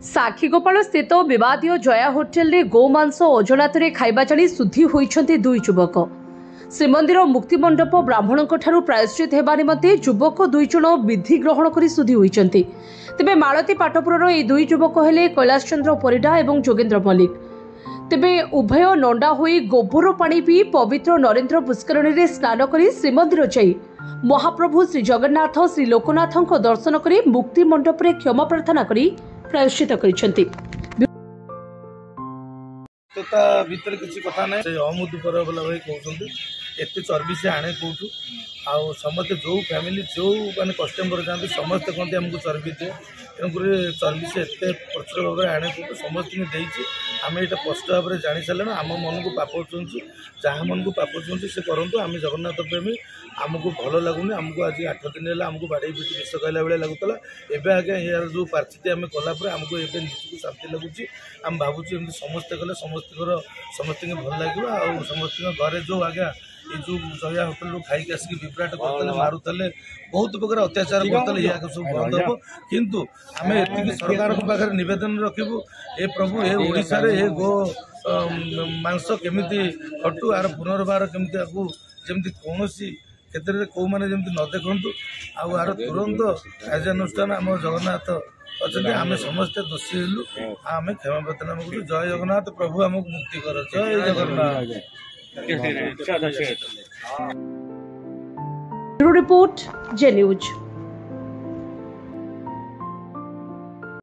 साक्षीगोपाल स्थित विवादीय जया होटेल रे गोमांस अजनातरे खाइबा जानी शुद्धि होइछन्ते दुई युवक। श्रीमंदिर मुक्तिमंडप ब्राह्मणों प्रायश्चित हेबा निमंते युवक दुई जण विधि ग्रहण करी शुद्धि होइछन्ते। तेबे मालती पाटपुरर ए दुई युवक हेले कैलाश चंद्र परिडा एवं जोगेन्द्र मल्लिक। तेबे उभय नंडा होई गोबर पानी पी पवित्र नरेंद्र पुष्करणी रे स्नान करी श्रीमंदिर जाई महाप्रभु श्री जगन्नाथ श्री लोकनाथଙ୍କ दर्शन करी मुक्ति मंडप रे क्षमा प्रार्थना करी प्रायश्चित करिसेंती। भीतर किसी कथा ना अमुद पर बोला भाई कहते एत चर्बी से आने कौटू आउ समस्ते जो फैमिली जो मैंने कस्टमर जाते समस्ते कहते आमको चर्बी दिए तेणुक चर्बी से एत प्रचुर भाव में आने कौटू समस्त आम यहाँ स्पष्ट भाव में जानी सारे आम मन को पाप छुँचु जहाँ मन को पाप छुँचु से करूँ आम जगन्नाथ प्रेमी आमको भल लगुनि आमको आज 8 दिन है आमको बाड़े पिटी विष कहला भाई लगुला एवं आज्ञा यार जो पार्थिती आम कलापर आमको एवं निजक शांति लगुच आम भावुँ एमती समस्ते कले समस्त भल लगे आ समस्त घरे जो आज्ञा ये जो जया होटेल खाई आसिक विभ्राट करते मारुले बहुत प्रकार अत्याचार करते या सब बंद हम किंतु आम एति सरकार पाखे नवेदन रखू ए प्रभु ए ओडिशा रे ए गो मांस केमिति हटू आर पुनर्बार केमिति आगु जेमति कोनोसी क्षेत्र में कौ मैंने जमी न देखु आर तुरंत कार्यानुष्ठान आम जगन्नाथ अच्छा आम समस्ते दोषी हेलु आम क्षमा प्रार्थना करूँ। जय जगन्नाथ प्रभु आमको मुक्ति कर। जय जगन्नाथ। रिपोर्ट जे न्यूज।